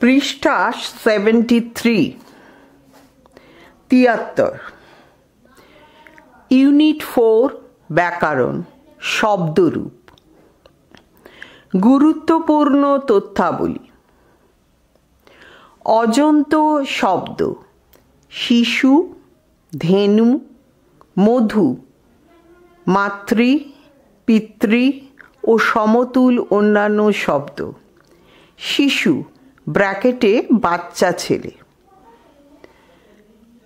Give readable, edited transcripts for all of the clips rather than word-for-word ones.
পৃষ্ঠা 73 73 ইউনিট 4 ব্যাকরণ শব্দরূপ গুরুত্বপূর্ণ তথ্যাবলী অজন্ত শব্দ শিশু ধেনু মধু মাতৃ পিতৃ ও সমতুল অন্যান্য শব্দ শিশু ব্র্যাকেটে বাচ্চা ছেলে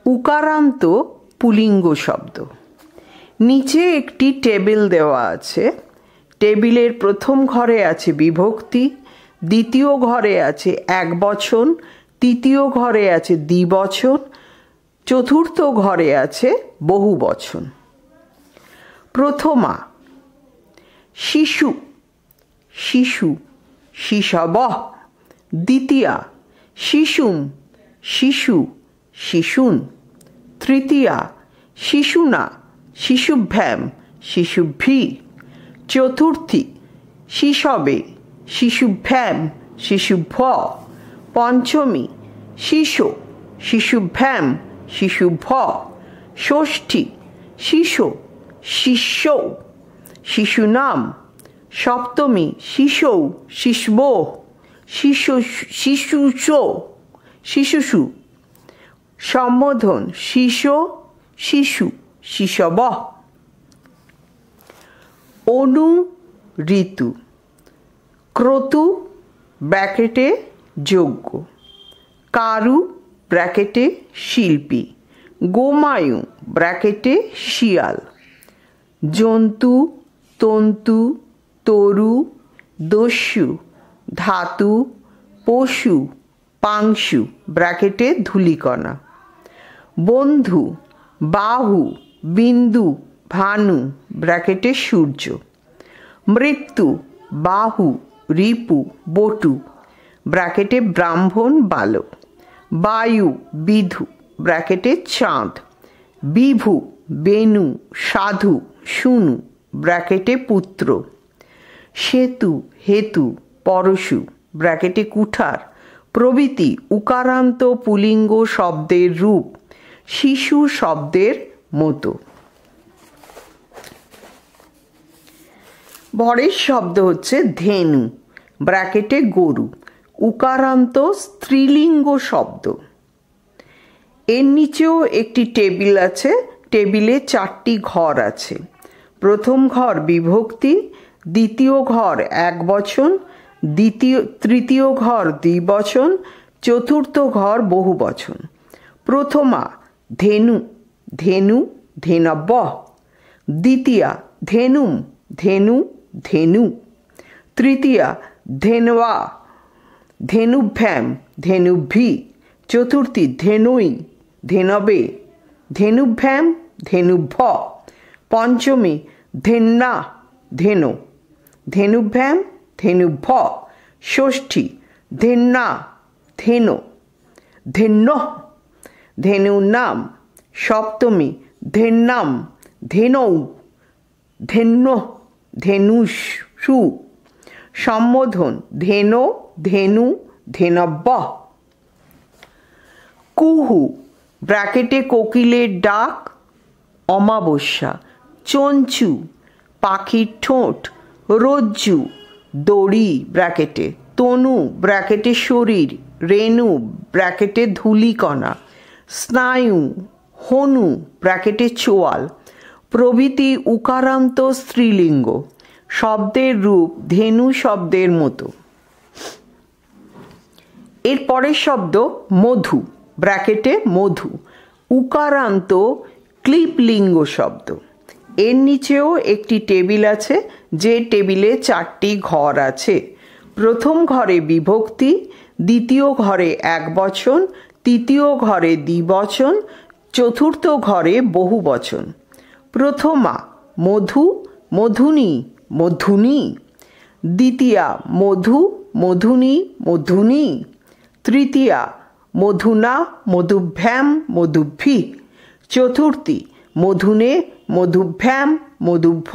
উকারান্ত পুলিঙ্গ শব্দ নিচে একটি টেবিল দেওয়া আছে টেবিলের প্রথম ঘরে আছে বিভক্তি দ্বিতীয় ঘরে আছে একবচন তৃতীয় ঘরে আছে দ্বিবচন চতুর্থ ঘরে আছে বহুবচন প্রথমা শিশু শিশু শিশবঃ দ্বিতীয়া শিশুম শিশু শিশুন তৃতীয়া শিশুনা শিশুভ্যাম শিশুভ্যি চতুর্থী শিশবে শিশুভ্যাম শিশুভ্য পঞ্চমী শিশু শিশুভ্যাম শিশুভ্য ষষ্ঠী শিশু শিষ্যৌ শিশুনাম সপ্তমী শিশৌ শিশবো শিশুষো শিশুষু সম্বোধন শিশু শিশু শিশবঃ অনু ঋতু ক্রতু ব্র্যাকেটে যোগ্য কারু ব্র্যাকেটে শিল্পী গোমায়ু ব্র্যাকেটে শিয়াল জন্তু তন্তু তরু দস্যু ধাতু পশু পাংশু ব্র্যাকেটে ধূলিকণা বন্ধু বাহু বিন্দু ভানু ব্র্যাকেটে সূর্য মৃত্যু বাহু রিপু বটু ব্র্যাকেটে ব্রাহ্মণ বালক বায়ু বিধু ব্র্যাকেটে চাঁদ বিভু বেনু সাধু শুনু ব্র্যাকেটে পুত্র সেতু হেতু পরশু ব্র্যাকেটে কুঠার প্রভৃতি উকারান্ত পুলিঙ্গ শব্দের রূপ শিশু শব্দের মতো পরের শব্দ হচ্ছে ধেনু ব্র্যাকেটে গরু উকারান্ত স্ত্রীলিঙ্গ শব্দ এর নিচেও একটি টেবিল আছে টেবিলে 4টি ঘর আছে প্রথম ঘর বিভক্তি দ্বিতীয় ঘর একবচন তৃতীয় ঘর দ্বিবচন চতুর্থ ঘর বহুবচন প্রথমা ধেনু ধেনু ধেনবঃ দ্বিতীয়া ধেনুম ধেনু ধেনু তৃতীয়া ধেনওয়া ধেনুভ্যাম ধেনুভ্যি চতুর্থী ধেনুই ধেনবে ধেনুভ্যাম ধেনুভ্য পঞ্চমী ধেন্না ধেনু ধেনুভ্যাম ধেনুভ্য ষষ্ঠী ধেন্না ধেনু ধেন্ন ধেনুনাম সপ্তমী ধেন্নাম ধেনৌ ধেন্ন ধেনুষু সম্বোধন ধেনো ধেনু ধেনব্যঃ কুহু ব্র্যাকেটে কোকিলের ডাক অমাবস্যা চঞ্চু পাখির ঠোঁট রজ্জু দড়ি ব্র্যাকেটে তনু ব্র্যাকেটে শরীর রেণু ব্র্যাকেটে ধূলিকণা স্নায়ু হনু ব্র্যাকেটে চোয়াল প্রভৃতি উকারান্ত স্ত্রীলিঙ্গ শব্দের রূপ ধেনু শব্দের মতো এর পরের শব্দ মধু ব্র্যাকেটে মধু উকারান্ত ক্লিপলিঙ্গ শব্দ এর নিচেও একটি টেবিল আছে যে টেবিলে 4টি ঘর আছে প্রথম ঘরে বিভক্তি দ্বিতীয় ঘরে একবচন তৃতীয় ঘরে দ্বিবচন চতুর্থ ঘরে বহুবচন প্রথমা মধু মধুনি মধুনি দ্বিতীয়া মধু মধুনি মধুনি তৃতীয়া মধুনা মধুভ্যাম মধুভ্যি চতুর্থী মধুনে মধুভ্যাম মধুভ্য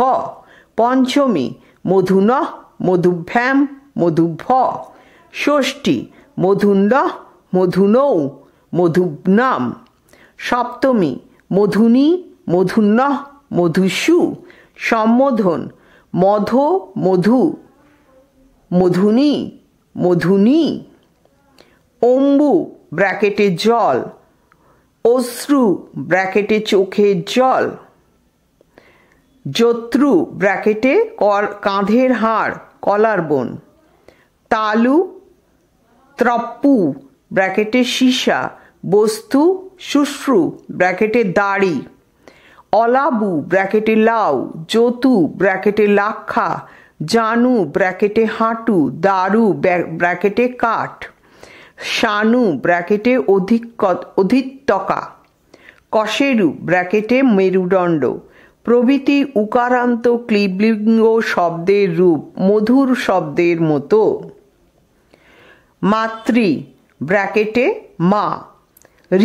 পঞ্চমী মধুনঃ মধুভ্যাম মধুভ্য ষষ্ঠী মধুন্নঃ মধুনৌ মধুগ্নাম। সপ্তমী মধুনি মধুন্নঃ মধুষু। সম্বোধন মধো মধু মধুনি মধুনি। অম্বু ব্র্যাকেটে জল, অশ্রু ব্র্যাকেটে চোখের জল। জত্রু ব্র্যাকেটে কাঁধের হাড় কলার বোন। তালু ত্রপ্পু ব্র্যাকেটে সীসা বস্তু শুশ্রু ব্র্যাকেটে দাড়ি। অলাবু ব্র্যাকেটে লাউ, যতু ব্র্যাকেটে লাক্ষা, জানু ব্র্যাকেটে হাঁটু, দারু ব্র্যাকেটে কাঠ। শানু ব্র্যাকেটে অধিত্যকা, কশেরু ব্র্যাকেটে মেরুদণ্ড প্রভৃতি উকারান্ত ক্লীবলিঙ্গ শব্দের রূপ মধুর শব্দের মতো। মাতৃ ব্র্যাকেটে মা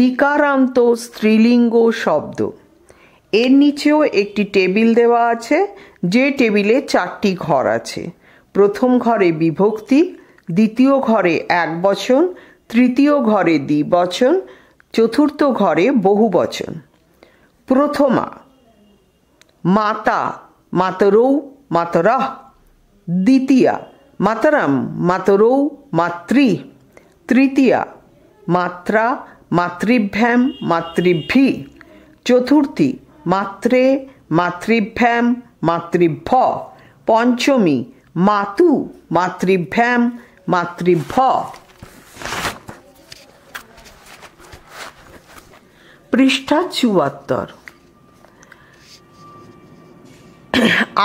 ঋকারান্ত স্ত্রীলিঙ্গ শব্দ। এর নিচেও একটি টেবিল দেওয়া আছে, যে টেবিলে 4টি ঘর আছে। প্রথম ঘরে বিভক্তি, দ্বিতীয় ঘরে একবচন, তৃতীয় ঘরে দ্বিবচন, চতুর্থ ঘরে বহুবচন। প্রথমা মাতা মাতরৌ মাতরঃ। দ্বিতীয়া মাতরম মাতরৌ মাতৃ। তৃতীয়া মাত্রা মাতৃভ্যাম মাতৃভ্যি। চতুর্থী মাত্রে মাতৃভ্যাম মাতৃভ্য। পঞ্চমী মাতু মাতৃভ্যাম মাতৃভ্য। পৃষ্ঠা 74।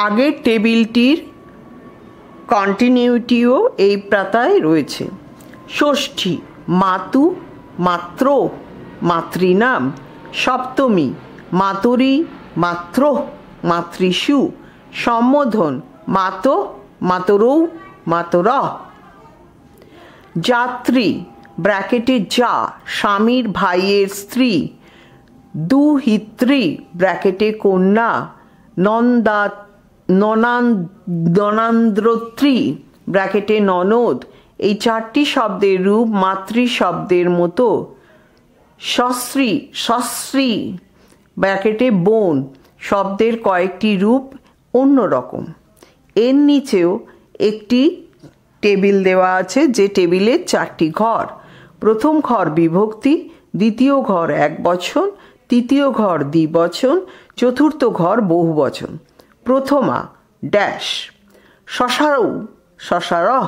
আগের টেবিলটির কন্টিনিউটিও এই পাতায় রয়েছে। ষষ্ঠী মাতু মাত্র মাতৃনাম। সপ্তমী মাতুরি মাত্র মাতৃষু। সম্বোধন মাতো মাতরৌ মাতরঃ। যাত্রী ব্র্যাকেটে যা স্বামীর ভাইয়ের স্ত্রী। দুহিত্রী ব্র্যাকেটে কন্যা, ননান্দ্রত্রী ব্র্যাকেটে ননদ। এই 4টি শব্দের রূপ মাতৃ শব্দের মতো। সশ্রী সশ্রী ব্র্যাকেটে বোন শব্দের কয়েকটি রূপ অন্যরকম। এর নিচেও একটি টেবিল দেওয়া আছে, যে টেবিলে 4টি ঘর। প্রথম ঘর বিভক্তি, দ্বিতীয় ঘর একবচন, তৃতীয় ঘর দ্বিবচন, চতুর্থ ঘর বহুবচন। প্রথমা ড্যাশ শশারৌ শশারঃ।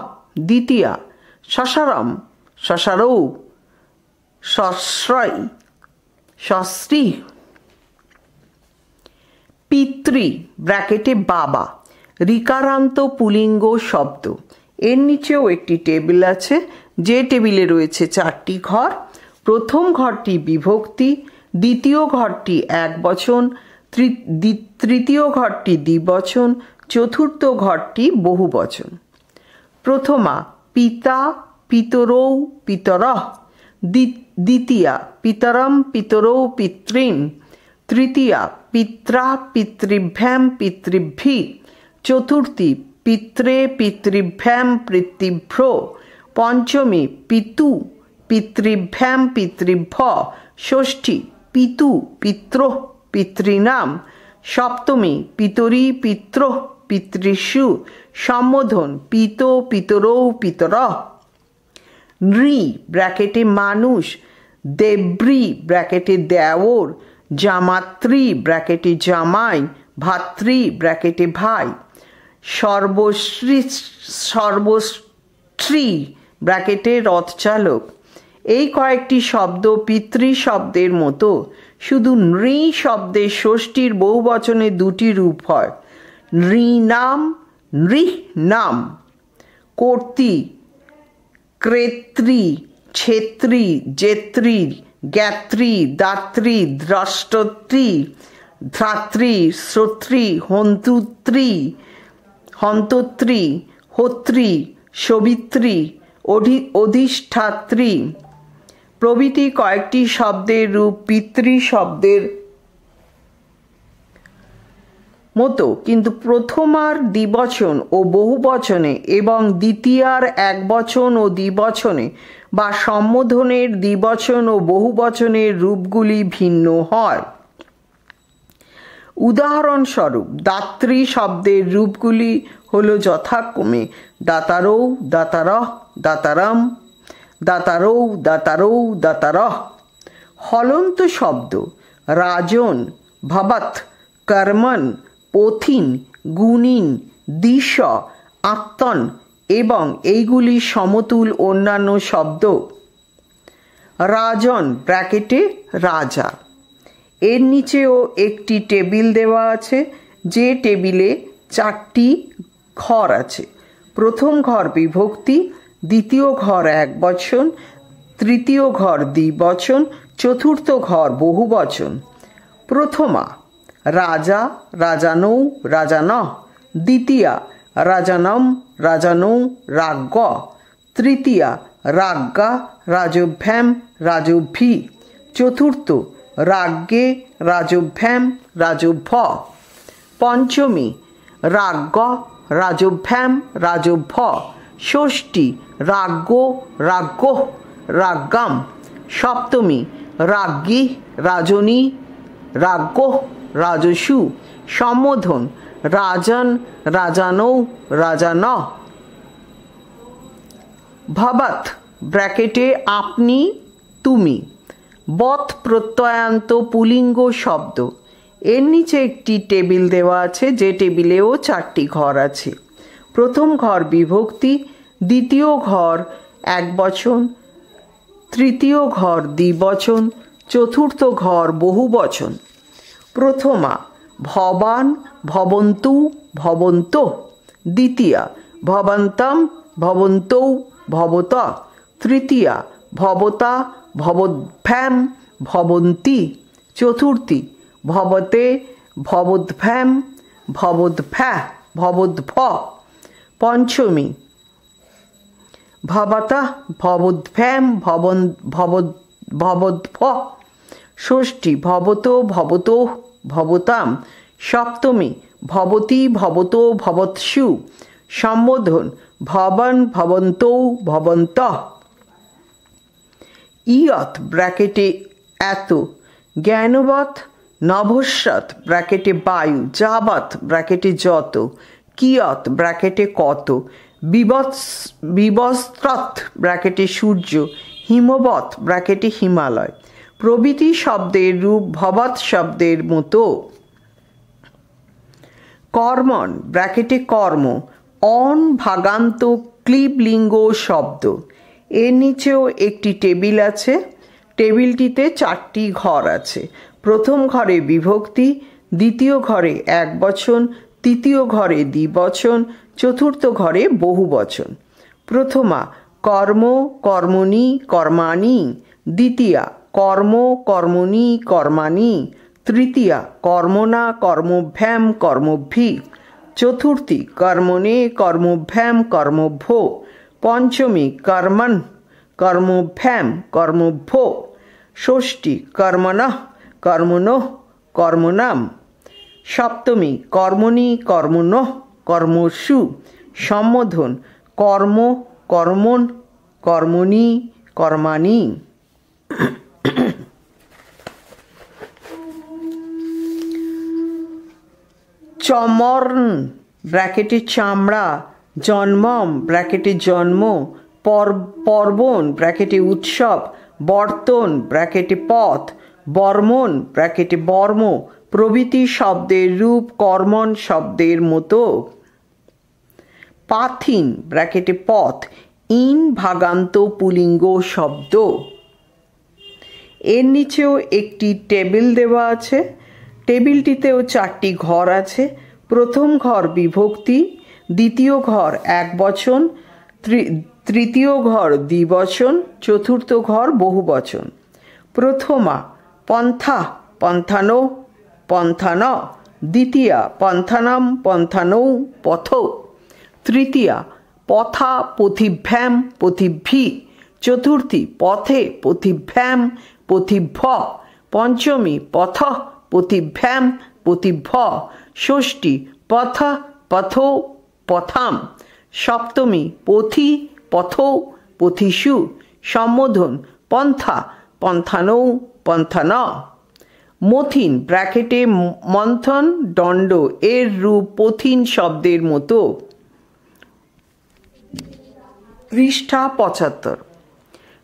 দ্বিতীয়া শশারম শশারৌ শস্রৈ শস্ত্রী। পিতৃ ব্র্যাকেটে বাবা ঋকারান্ত পুলিঙ্গ শব্দ। এর নিচেও একটি টেবিল আছে, যে টেবিলে রয়েছে 4টি ঘর। প্রথম ঘরটি বিভক্তি, দ্বিতীয় ঘরটি একবচন, তৃতীয় ঘরটি দ্বিবচন, চতুর্থ ঘরটি বহুবচন। প্রথমা পিতা পিতরৌ পিতরঃ। দ্বিতীয়া পিতরম পিতরৌ পিতॄন। তৃতীয়া পিত্রা পিতৃভ্যাম পিতৃভ্যি। চতুর্থী পিত্রে পিতৃভ্যাম পিতৃভ্যো। পঞ্চমী পিতু পিতৃভ্যাম পিতৃভ্য। ষষ্ঠী পিতু পিত্রোঃ পিতॄনাম। সপ্তমী পিতরি পিত্রোঃ পিতৃষু। সম্বোধন পিত পিতরৌ পিতরঃ। নৃ ব্র্যাকেটে মানুষ, দেব্রী ব্র্যাকেটে দেওর, জামাত্রী ব্র্যাকেটে জামাই, ভাতৃ ব্র্যাকেটে ভাই। সর্বশ্রী ব্র্যাকেটে রথচালক। এই কয়েকটি শব্দ পিতৃ শব্দের মতো, শুধু নৃ শব্দের ষষ্ঠীর বহুবচনে 2টি রূপ হয়, নৃনাম নৃনাম। কর্ত্রী ক্রেত্রী ছেত্রী জেত্রী জ্ঞাত্রী দাত্রী দ্রষ্টত্রী ধাত্রী শ্রোত্রী হন্তুত্রী হন্তত্রী হোত্রী সবিত্রী অধিষ্ঠাত্রী প্রভৃতি কয়েকটি শব্দের রূপ পিতৃ শব্দের মতো, কিন্তু প্রথমার দ্বিবচন ও বহুবচনে এবং দ্বিতীয়ার একবচন ও দ্বিবচনে বা সম্বোধনের দ্বিবচন ও বহুবচনের রূপগুলি ভিন্ন হয়। উদাহরণস্বরূপ দাত্রী শব্দের রূপগুলি হল যথাক্রমে দাতারৌ, দাতারঃ, দাতারম, দাতারৌ, দাতারৌ, দাতারঃ। হলন্ত শব্দ রাজন, ভবৎ, কর্মণ, পথিন, গুণিন, দিশ, আত্মন এবং এইগুলি সমতুল অন্যান্য শব্দ। রাজন ব্র্যাকেটে রাজা। এর নিচেও একটি টেবিল দেওয়া আছে, যে টেবিলে 4টি ঘর আছে। প্রথম ঘর বিভক্তি, দ্বিতীয় ঘর একবচন, তৃতীয় ঘর দ্বিবচন, চতুর্থ ঘর বহুবচন। প্রথমা রাজা, রাজানৌ, রাজানঃ। দ্বিতীয়া রাজানম, রাজানৌ, রাজ্ঞ। তৃতীয়া রাজ্ঞা, রাজভ্যাম, রাজভ্যী। চতুর্থ রাজ্ঞে, রাজভ্যাম, রাজভ্য। পঞ্চমী রাজ্ঞ, রাজভ্যাম, রাজভ্য। ষষ্ঠী রাজ্ঞো, রাজ্ঞোঃ, রাজ্ঞাম। সপ্তমী রাজ্ঞী, রাজনী, রাজ্ঞোঃ, রাজসু। সম্বোধন রাজন, রাজানৌ, রাজানঃ। ভবৎ ব্র্যাকেটে আপনি, তুমি। বৎ প্রত্যয়ান্ত পুলিঙ্গ শব্দ। এর নিচে একটি টেবিল দেওয়া আছে, যে টেবিলেও 4টি ঘর আছে। প্রথম ঘর বিভক্তি, দ্বিতীয় ঘর একবচন, তৃতীয় ঘর দ্বিবচন, চতুর্থ ঘর বহুবচন। প্রথমা ভবান, ভবন্তু, ভবন্তঃ। দ্বিতীয়া ভবন্তম, ভবন্তৌ, ভবতঃ। তৃতীয়া ভবতা, ভবদ্ভ্যাম, ভবন্তি। চতুর্থী ভবতে, ভবদ্ভ্যাম, ভবদ্ভ্যা, ভবদ্ভ্য। পঞ্চমী ভবতঃ, ভবদ্ভ্যাম, ভবদ্ভ্য। ষষ্ঠী ভবতো, ভবতোঃ, ভবতাম। সপ্তমী ভবতি, ভবতো, ভবৎসু। সম্বোধন ভবন, ভবন্তৌ, ভবন্তঃ। ইয়ৎ ব্র্যাকেটে এত, জ্ঞানবৎ, নভস্যৎ ব্র্যাকেটে বায়ু, যাবৎ ব্র্যাকেটে যত, কিয়ৎ ব্র্যাকেটে কত, বিবস্ত্রৎ ব্র্যাকেটে সূর্য, হিমবৎ ব্র্যাকেটে হিমালয় প্রভৃতি শব্দের রূপ ভবৎ শব্দের মতো। কর্মণ ব্র্যাকেটে কর্ম, অন ভাগান্ত ক্লীবলিঙ্গ শব্দ। এর নিচেও একটি টেবিল আছে। টেবিলটিতে 4টি ঘর আছে। প্রথম ঘরে বিভক্তি, দ্বিতীয় ঘরে একবচন, তৃতীয় ঘরে দ্বিবচন, চতুর্থ ঘরে বহুবচন। প্রথমা কর্ম, কর্মণি, কর্মাণি। দ্বিতীয়া কর্ম, কর্মণি, কর্মাণি। তৃতীয়া কর্মণা, কর্মভ্যাম, কর্মভ্যি। চতুর্থী কর্মণে, কর্মভ্যাম, কর্মভ্যো। পঞ্চমী কর্মণ, কর্মভ্যাম, কর্মভ্যো। ষষ্ঠী কর্মণঃ, কর্মণোঃ, কর্মণাম। সপ্তমী কর্মণি, কর্মণোঃ, কর্মসু। সম্বোধন কর্ম, কর্মণ, কর্মণি, কর্মাণি। চমর্ন ব্র্যাকেটে চামড়া, জন্মম ব্র্যাকেটে জন্ম, পার্বণ ব্র্যাকেটে উৎসব, বর্তন ব্র্যাকেটে পথ, বর্মণ ব্র্যাকেটে বর্ম প্রভৃতি শব্দের রূপ কর্মণ শব্দের মতো। পাথিন ব্র্যাকেটে পথ, ইন ভাগান্ত পুলিঙ্গ শব্দ। এর নিচেও একটি টেবিল দেওয়া আছে। টেবিলটিতেও 4টি ঘর আছে। প্রথম ঘর বিভক্তি, দ্বিতীয় ঘর একবচন, তৃতীয় ঘর দ্বিবচন, চতুর্থ ঘর বহুবচন। প্রথমা পন্থা, পন্থানো, পন্থান। দ্বিতীয়া পন্থানম, পন্থানৌ, পথৌ। তৃতীয়া পথা, পথিভ্যাম, পথিভ্যি। চতুর্থী পথে, পথিভ্যাম, পথিভ্য। পঞ্চমী পথ, পথিভ্যাম, পথিভ্য। ষষ্ঠী পথ, পথৌ, পথাম। সপ্তমী পথি, পথৌ, পথিষু। সম্বোধন পন্থা, পন্থানৌ, পন্থান। মথিন ব্র্যাকেটে মন্থন দণ্ড এর রূপ পথিন শব্দের মতো। পৃষ্ঠা ৭৫।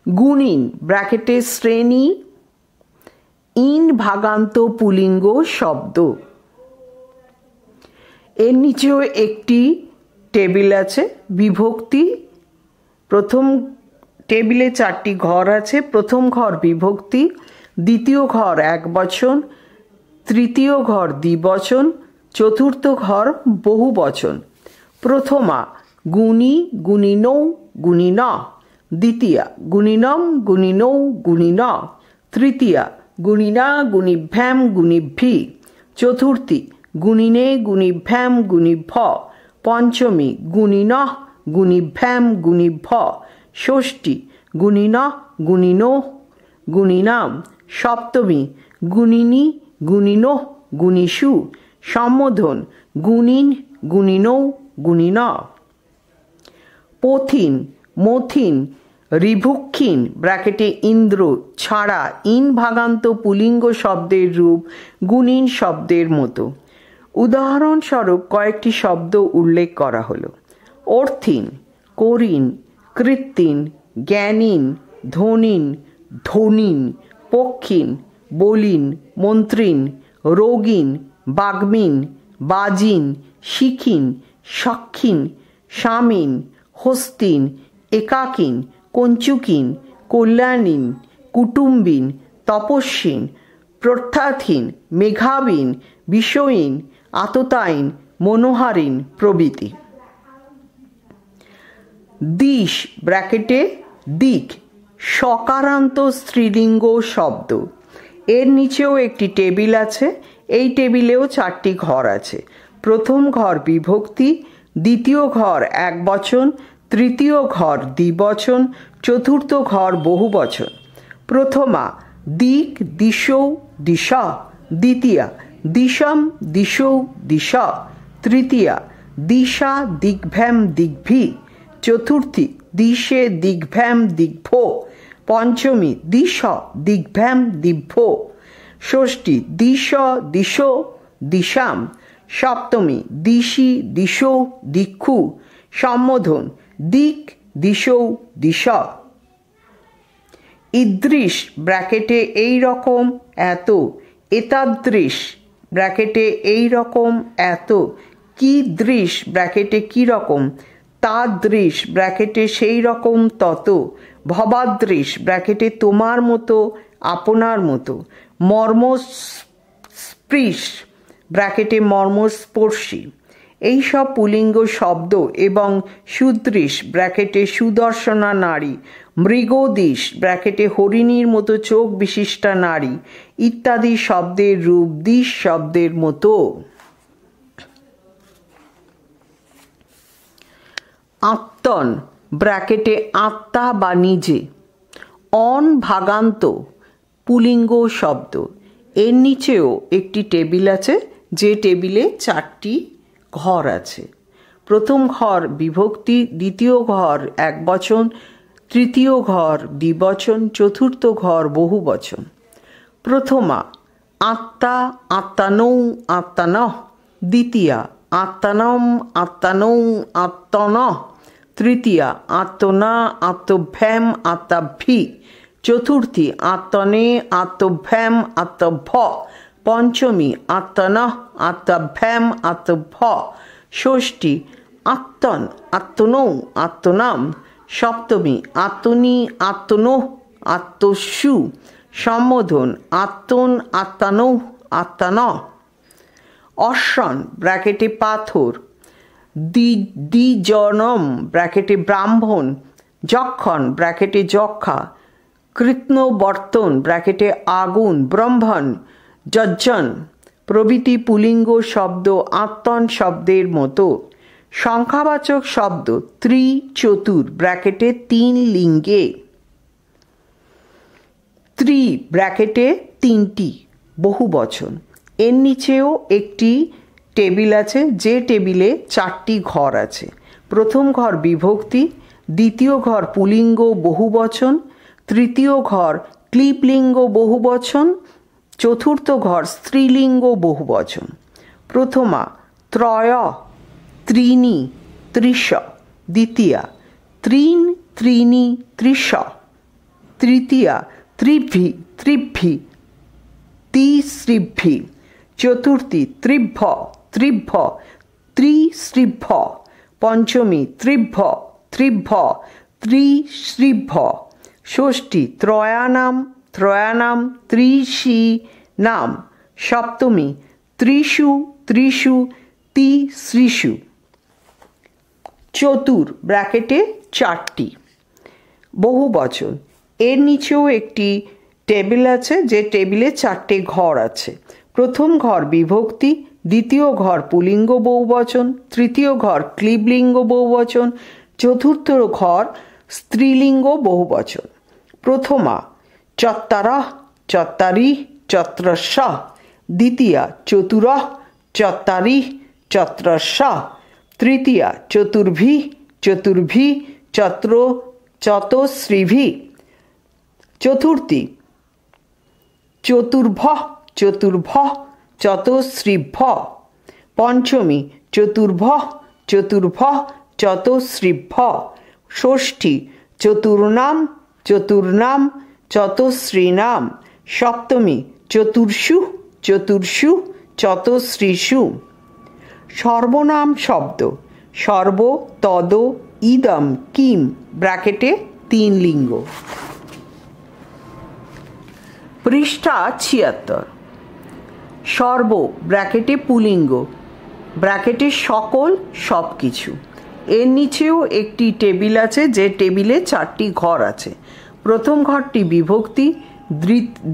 গুণিন ব্র্যাকেটে শ্রেণী ইন ভাগান্ত পুলিঙ্গ শব্দ। এর নিচেও একটি টেবিল আছে। বিভক্তি, প্রথম টেবিলে 4টি ঘর আছে। প্রথম ঘর বিভক্তি, দ্বিতীয় ঘর একবচন, তৃতীয় ঘর দ্বিবচন, চতুর্থ ঘর বহুবচন। প্রথমা গুণী, গুণিনৌ, গুণিন। দ্বিতীয়া গুণিনম, গুণিনৌ, গুণিন। তৃতীয়া গুণিনা, গুণিভ্যাম, গুণিভ্যি। চতুর্থী গুণিনে, গুণিভ্যাম, গুণিভ্য। পঞ্চমী গুণিনঃ, গুণিভ্যাম, গুণিভ্য। ষষ্ঠী গুণিনঃ, গুণিনো, গুণিনাম। সপ্তমী গুণিনী, গুণিনোঃ, গুণিষু। সম্বোধন গুণিন, গুণিনৌ, গুণিন। পথিন, মথিন, ঋভুক্ষিন ব্র্যাকেটে ইন্দ্র ছাড়া ইন ভাগান্ত পুলিঙ্গ শব্দের রূপ গুণিন শব্দের মতো। উদাহরণস্বরূপ কয়েকটি শব্দ উল্লেখ করা হলো। অর্থিন, করিন, কৃত্তিন, জ্ঞানীন, ধনিন, ধনিন, পক্ষিন, বলিন, মন্ত্রিন, রোগিন, বাগ্মিন, বাজিন, শিখিন, সাক্ষিন, স্বামীন, হস্তিন, একাকিন, কঞ্চুকিন, কল্যাণীন, কুটুম্বিন, তপস্বিন, প্রত্যাথিন, মেঘাবিন, বিষয়ীন, আততায়ীন, মনোহারিন প্রভৃতি। দিশ ব্র্যাকেটে দিক সকারান্ত স্ত্রীলিঙ্গ শব্দ। এর নিচেও একটি টেবিল আছে। এই টেবিলেও 4টি ঘর আছে। প্রথম ঘর বিভক্তি, দ্বিতীয় ঘর একবচন, তৃতীয় ঘর দ্বিবচন, চতুর্থ ঘর বহুবচন। প্রথমা দিক, দিশৌ, দিশা। দ্বিতীয়া দিশম, দিশৌ, দিশা। তৃতীয়া দিশা, দিগ্ভ্যাম, দিগ্ভি। চতুর্থী দিশে, দিগ্ভ্যাম, দিগ্ভো। পঞ্চমী দিশ, দিগ্ভ্যাম, দিগ্ভো। ষষ্ঠী দিশ, দিশো, দিশাম। সপ্তমী দিশি, দিশৌ, দিক্ষু। সম্বোধন দিক, দিশৌ, দিশা। ইদৃশ ব্র্যাকেটে এই রকম এত, এতাদৃশ ব্র্যাকেটে এই রকম এত, কিদৃশ ব্র্যাকেটে কি রকম, তাদৃশ ব্র্যাকেটে সেই রকম তত, ভবাদৃশ ব্র্যাকেটে তোমার মতো, আপনার মতো, মর্মস্পৃশ ব্র্যাকেটে মর্মস্পর্শী। এইসব পুলিঙ্গ শব্দ এবং সুদৃশ ব্র্যাকেটে সুদর্শনা নারী, মৃগদিশ ব্র্যাকেটে হরিণীর মতো চোখ বিশিষ্টা নারী ইত্যাদি শব্দের রূপ দিশ শব্দের মতো। আত্মন ব্র্যাকেটে আত্মা বা নিজে, অন ভাগান্ত পুলিঙ্গ শব্দ। এর নিচেও একটি টেবিল আছে, যে টেবিলে 4টি ঘর আছে। প্রথম ঘর বিভক্তি, দ্বিতীয় ঘর একবচন, তৃতীয় ঘর দ্বিবচন, চতুর্থ ঘর বহুবচন। প্রথমা আত্মা, আত্মানৌ, আত্মানঃ। দ্বিতীয়া আত্মানম, আত্মানৌ, আত্মনঃ। তৃতীয়া আত্মনা, আত্মভ্যাম, আত্মাভ্যি। চতুর্থী আত্মনে, আত্মভ্যাম, আত্মভ। পঞ্চমী আত্মনঃ, আত্মভ্যাম, আত্মভ। ষষ্ঠী আত্মন, আত্মনৌ, আত্মনাম। সপ্তমী আত্মনি, আত্মনোঃ, আত্মস্যু। সম্বোধন আত্মন, আত্মানৌঃ, আত্মানঃ। অশ্বন ব্র্যাকেটে পাথর, দ্বিজনম ব্র্যাকেটে ব্রাহ্মণ, যক্ষণ ব্র্যাকেটে যক্ষা, কৃত্নবর্তন ব্র্যাকেটে আগুন, ব্রহ্মণ, যজ্জন প্রভৃতি পুলিঙ্গ শব্দ আত্মন শব্দের মতো। সংখ্যাবাচক শব্দ ত্রি, চতুর ব্র্যাকেটে 3 লিঙ্গে, ত্রি ব্র্যাকেটে 3টি বহুবচন। এর নিচেও একটি টেবিল আছে, যে টেবিলে 4টি ঘর আছে। প্রথম ঘর বিভক্তি, দ্বিতীয় ঘর পুলিঙ্গ বহুবচন, তৃতীয় ঘর ক্লিবলিঙ্গ বহুবচন, চতুর্থ ঘর স্ত্রীলিঙ্গ বহুবচন। প্রথমা ত্রয় ত্রিণী ত্রিশ, দ্বিতীয়া ত্রিন ত্রিণী ত্রিশ, তৃতীয়া ত্রিভি ত্রিভি তিসৃভি, চতুর্থী ত্রিভ্য ত্রিভ্য ত্রিসৃভ্য, পঞ্চমী ত্রিভ্য ত্রিভ্য ত্রিসৃভ্য, ষষ্ঠী ত্রয়ানাম ত্রয়ানাম ত্রিশীনাম, সপ্তমী ত্রিষু ত্রিষু তিসৃষু। চতুর ব্র্যাকেটে চারটি বহুবচন। এর নিচেও একটি টেবিল আছে, যে টেবিলে চারটে ঘর আছে। প্রথম ঘর বিভক্তি, দ্বিতীয় ঘর পুলিঙ্গ বহুবচন, তৃতীয় ঘর ক্লিবলিঙ্গ বহুবচন, চতুর্থ ঘর স্ত্রীলিঙ্গ বহুবচন। প্রথমা চত্বারঃ চত্বারি চত্রশ, দ্বিতীয়া চতুরঃ চত্বারি চত্রশ, তৃতীয়া চতুর্ভি চতুর্ভি চতস্রীভি, চতুর্থী চতুর্ভঃ চতুর্ভঃ চতস্রীভ্য, পঞ্চমী চতুর্ভঃ চতুর্ভঃ চতস্রীভ্য, ষষ্ঠী চতুর্নাম চতুর্নাম চতস্রীনাম, সপ্তমী চতুর্ষু চতুর্ষু চতস্রীষু। সর্বনাম শব্দ সর্ব তদ ইদম কিম ব্র্যাকেটে তিন লিঙ্গ। পৃষ্ঠা ৭৬। সর্ব ব্র্যাকেটে পুলিঙ্গ, ব্র্যাকেটে সকল সব কিছু। এর নিচেও একটি টেবিল আছে, যে টেবিলে চারটি ঘর আছে। প্রথম ঘরটি বিভক্তি,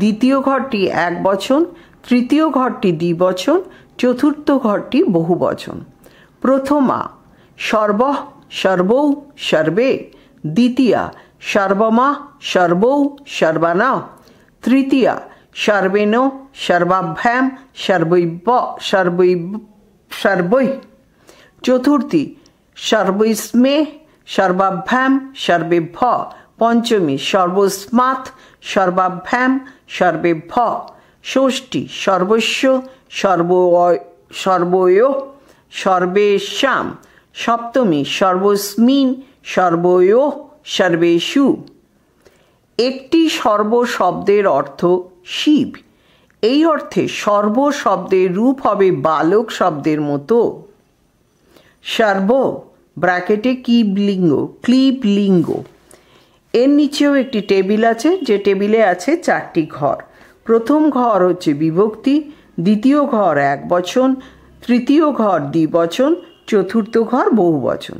দ্বিতীয় ঘরটি একবচন, তৃতীয় ঘরটি দ্বিবচন, চতুর্থ ঘরটি বহুবচন। প্রথমা সর্বঃ সর্বৌ সর্বে, দ্বিতীয়া সর্বমা সর্বৌ সর্বাণা, তৃতীয়া সর্বেণ সর্বাভ্যাম সর্বৈ, চতুর্থী সর্বৈস্মে সর্বাভ্যাম সর্বেভ্য, পঞ্চমী সর্বস্মাৎ সর্বাভ্যাম সর্বেভ্য, ষষ্ঠী সর্বস্য সর্বয়োঃ সর্বেষাং, সপ্তমী সর্বস্মিন সর্বয়োঃ সর্বেষু। একটি সর্ব শব্দের অর্থ শিব। এই অর্থে সর্ব শব্দের রূপ হবে বালক শব্দের মতো। সর্ব ব্র্যাকেটে ক্লিবলিঙ্গ। এর নিচেও একটি টেবিল আছে, যে টেবিলে আছে চারটি ঘর। প্রথম ঘর হচ্ছে বিভক্তি, দ্বিতীয় ঘর একবচন, তৃতীয় ঘর দ্বিবচন, চতুর্থ ঘর বহুবচন।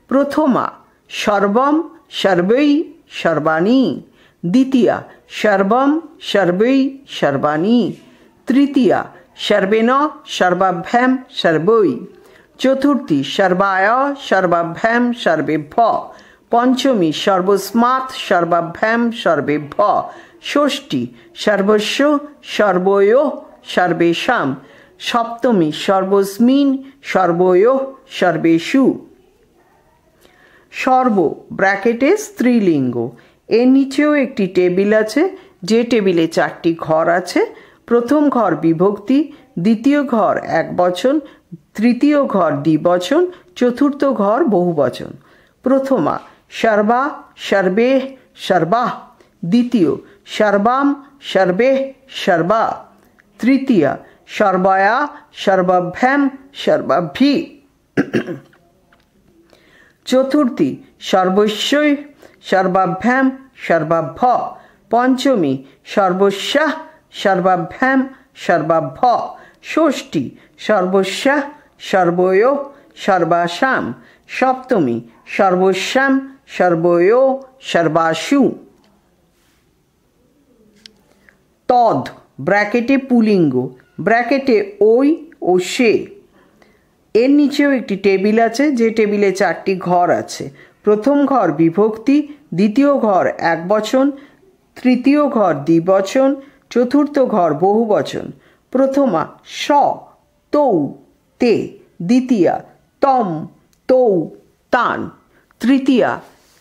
প্রথমা সর্বম সর্বৈ সর্বাণি, দ্বিতীয়া সর্বম সর্বৈ সর্বাণি, তৃতীয়া সর্বেণ সর্বাভ্যাম সর্বৈ, চতুর্থী সর্বায় সর্বাভ্যাম সর্বেভ্য, পঞ্চমী সর্বস্মাৎ সর্বাভ্যাম সর্বেভ্য, ষষ্ঠী সর্বস্য সর্বয়োঃ সর্বেষাং, সপ্তমী সর্বস্মিন সর্বয়োঃ সর্বেষু। সর্ব ব্র্যাকেটে স্ত্রীলিঙ্গ। এর নিচেও একটি টেবিল আছে, যে টেবিলে চারটি ঘর আছে। প্রথম ঘর বিভক্তি, দ্বিতীয় ঘর একবচন, তৃতীয় ঘর দ্বিবচন, চতুর্থ ঘর বহুবচন। প্রথমা সর্বা সর্বে সর্বাঃ, দ্বিতীয় সর্বাম সর্বে সর্বা, তৃতীয়া সর্বায়া সর্বাভ্যাম সর্বাভি, চতুর্থী সর্বস্যৈ সর্বাভ্যাম সর্বাভ্য, পঞ্চমী সর্বস্যাঃ সর্বাভ্যাম সর্বাভ্য, ষষ্ঠী সর্বস্যাঃ সর্বয়োঃ সর্বাসাম, সপ্তমী সর্বস্যাম সর্বয়োঃ সর্বাসু। তদ ব্র্যাকেটে পুলিঙ্গ, ব্র্যাকেটে ওই ও সে। এর নিচেও একটি টেবিল আছে, যে টেবিলে চারটি ঘর আছে। প্রথম ঘর বিভক্তি, দ্বিতীয় ঘর একবচন, তৃতীয় ঘর দ্বিবচন, চতুর্থ ঘর বহুবচন। প্রথমা স তৌ তে, দ্বিতীয়া তম তৌ তান, তৃতীয়া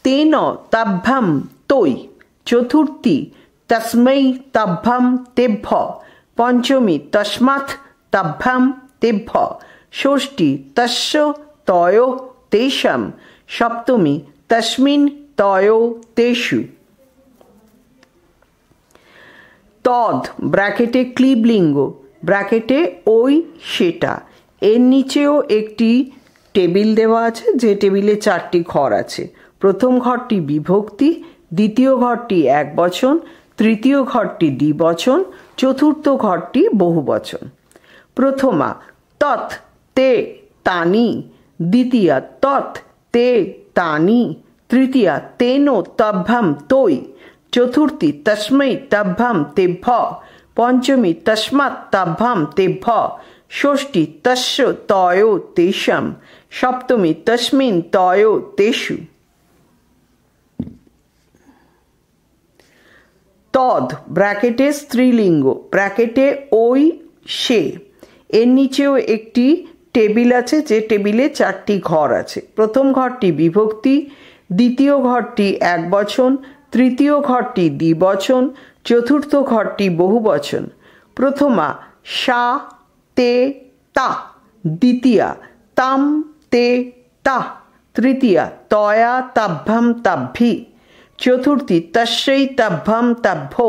তেন তাভ্যাম তৈ, চতুর্থী তস্मै তভ্যম তেভ্য, পঞ্চমী তস্মাৎ তভ্যম তেভ্য, ষষ্ঠী তস্য তয়োঃ তেষাম, সপ্তমী তস্মিন তয়োঃ তেষু। তদ ব্র্যাকেটে ক্লিবলিঙ্গ, ব্র্যাকেটে ওই সেটা। এর নিচেও একটি টেবিল দেওয়া আছে, যে টেবিলে 4টি ঘর আছে। প্রথম ঘরটি বিভক্তি, দ্বিতীয় ঘরটি একবচন, তৃতীয় ঘরটি দ্বিবচন, চতুর্থ ঘরটি বহুবচন। প্রথমা তৎ তে তানি, দ্বিতীয়া তৎ তে তানি, তৃতীয়া তেন তভ্যম তৈ, চতুর্থী তস্मै তভ্যম তেভ্য, পঞ্চমী তস্মাৎ তভ্যম তেভ্য, ষষ্ঠী তস্য তয়োঃ তেষাম, সপ্তমী তস্মিন তয়োঃ তেষু। তদ ব্র্যাকেটে স্ত্রীলিঙ্গ, ব্র্যাকেটে ওই সে। এর নিচেও একটি টেবিল আছে, যে টেবিলে 4টি ঘর আছে। প্রথম ঘরটি বিভক্তি, দ্বিতীয় ঘরটি একবচন, তৃতীয় ঘরটি দ্বিবচন, চতুর্থ ঘরটি বহুবচন। প্রথমা সা তে তা, দ্বিতীয়া তাম তে তা, তৃতীয়া তয়া তভ্যম তভ্বি, চতুর্থী তস্যৈ তভ্যম তভ্যো,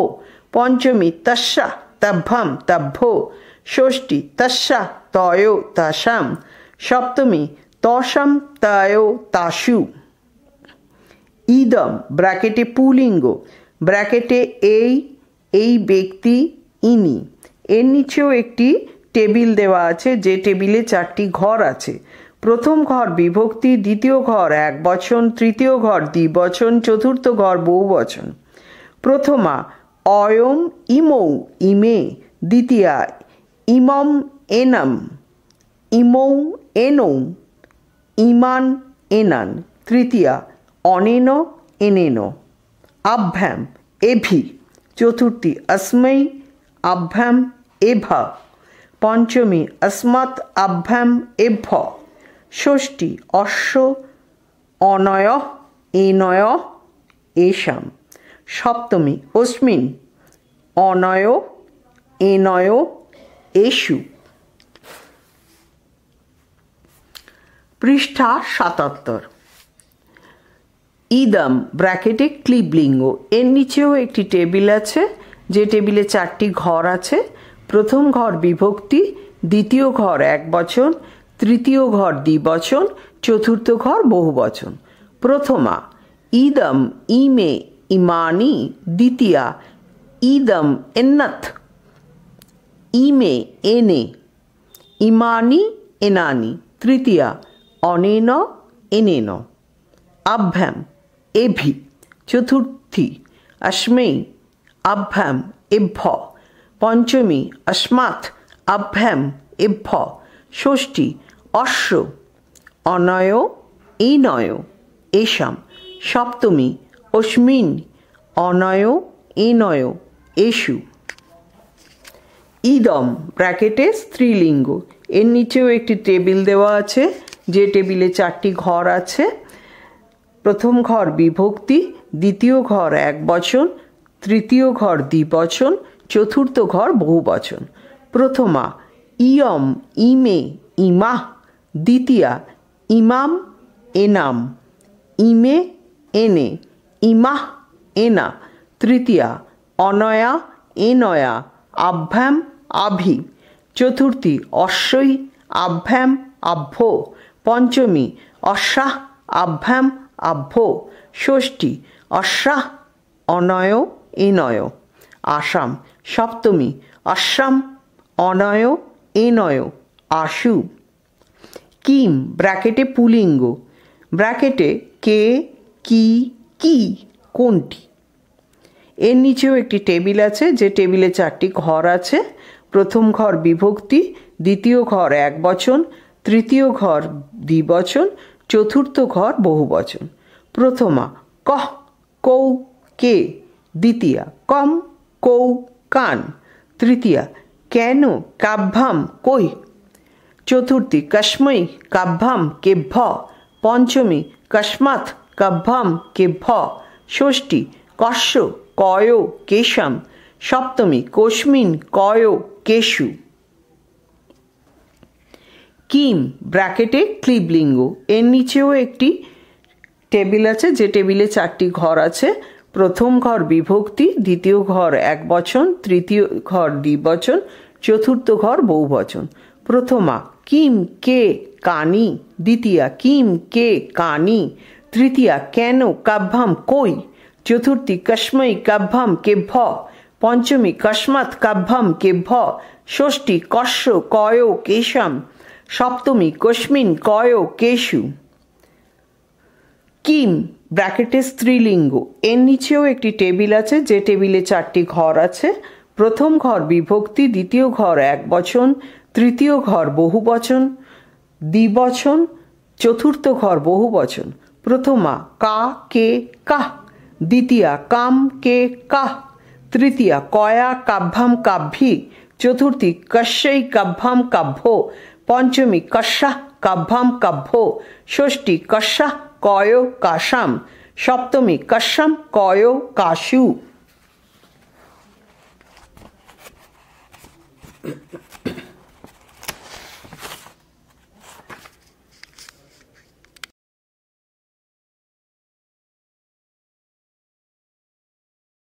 পঞ্চমী তস্যা তভ্যম তভ্যো, ষষ্ঠী তস্যা তয়োঃ তাসাম, সপ্তমী তসাম তয়োঃ তাসু। ইদম ব্র্যাকেটে পুলিঙ্গ, ব্র্যাকেটে এই ব্যক্তি ইনি। এর নিচেও একটি টেবিল দেওয়া আছে, যে টেবিলে 4টি ঘর আছে। প্রথম ঘর বিভক্তি, দ্বিতীয় ঘর একবচন, তৃতীয় ঘর দ্বিবচন, চতুর্থ ঘর বহুবচন। প্রথমা অয়ম ইমৌ ইমে, দ্বিতীয়া ইমম এনম, ইমৌ এনৌ, ইমান এনান, তৃতীয়া অনেন এনেন। আভ্যাম এভি, চতুর্থী अस्मै আভ্যাম এভা, পঞ্চমী अस्मत् আভ্যাম এভ্য, ষষ্ঠী অশ্ব অনয়ঃ এনয়ঃ এষাম, সপ্তমী অস্মিন অনয় এনয় এষু। পৃষ্ঠা 77। ইদম ব্র্যাকেটে ক্লিবলিঙ্গ, এর নিচেও একটি টেবিল আছে, যে টেবিলে 4টি ঘর আছে। প্রথম ঘর বিভক্তি, দ্বিতীয় ঘর একবচন, তৃতীয় ঘর দ্বিবচন, চতুর্থ ঘর বহুবচন। প্রথমা ইদম ইমে ইমানি, দ্বিতীয়া ইদম এন্নথ, ইমে এনে, ইমানি এনানি, তৃতীয়া অনেন এনেন। আভ্যাম এভি, চতুর্থী अस्मै আভ্যাম এভ্য, পঞ্চমী अस्मात् আভ্যাম এভ্য, ষষ্ঠী অশ্ব অনয় এনয় এষাম, সপ্তমী অস্মিন অনয় এনয় এষু। ইদম ব্র্যাকেটে স্ত্রীলিঙ্গ, এর নিচেও একটি টেবিল দেওয়া আছে, যে টেবিলে 4টি ঘর আছে। প্রথম ঘর বিভক্তি, দ্বিতীয় ঘর একবচন, তৃতীয় ঘর দ্বিবচন, চতুর্থ ঘর বহুবচন। প্রথমা ইয়ম ইমে ইমাহ, দ্বিতীয়া ইমাম এনাম, ইমে এনে, ইমাহ এনা, তৃতীয়া অনয়া এনয়া আভ্যাম আভি, চতুর্থী অশ্বৈ আভ্যাম আভ্য, পঞ্চমী অশ্বাহ আভ্যাম আভ্য, ষষ্ঠী অশ্বাহ অনয় এনয় আসাম, সপ্তমী অশ্বাম অনয় এনয় আশু। কিম ব্র্যাকেটে পুলিঙ্গ, ব্র্যাকেটে কে কি কি কোনটি। এর নিচেও একটি টেবিল আছে, যে টেবিলে 4টি ঘর আছে। প্রথম ঘর বিভক্তি, দ্বিতীয় ঘর একবচন, তৃতীয় ঘর দ্বিবচন, চতুর্থ ঘর বহুবচন। প্রথমা কহ কৌ কে, দ্বিতীয়া কম কৌ কান, তৃতীয়া কেন কাভ্যাম কই, চতুর্থী কস্मै কাভ্যাম কেভ্য, পঞ্চমী কস্মাৎ কাভ্যাম কেভ্য, ষষ্ঠী কস্য কয় কেশম, সপ্তমী কস্মিন কয় কেশু। কিম ব্র্যাকেটে ক্লিবলিঙ্গ, এর নিচেও একটি টেবিল আছে যে টেবিলে 4টি ঘর আছে। প্রথম ঘর বিভক্তি, দ্বিতীয় ঘর একবচন, তৃতীয় ঘর দ্বিবচন, চতুর্থ ঘর বহুবচন। প্রথমা কিম কে কানি, দ্বিতীয়া কিম কে কানি, তৃতীয়া কেন কাভ্যাম কই, চতুর্থী কস্मै কাভ্যাম কেভ্য, পঞ্চমী কস্মাৎ কাভ্যাম কেভ্য, ষষ্ঠী কস্য কয় কেশম, সপ্তমী কস্মিন কয় কেশু। কিম ব্র্যাকেটে স্ত্রীলিঙ্গ, এর নিচেও একটি টেবিল আছে যে টেবিলে 4টি ঘর আছে। প্রথম ঘর বিভক্তি, দ্বিতীয় ঘর একবচন, তৃতীয় ঘর বহুবচন, দ্বিবচন, চতুর্থ ঘর বহুবচন। প্রথমা কা কে কাহ, দ্বিতীয়া কাম কে কাহ, তৃতীয়া কয়া কাভ্যাম কাভ্যি, চতুর্থী কস্যৈ কাভ্যাম কাভ্য, পঞ্চমী কস্যাঃ কাভ্যাম কাভ্য, ষষ্ঠী কস্যাঃ কয় কাশাম, সপ্তমী কস্যাম কয় কাশু।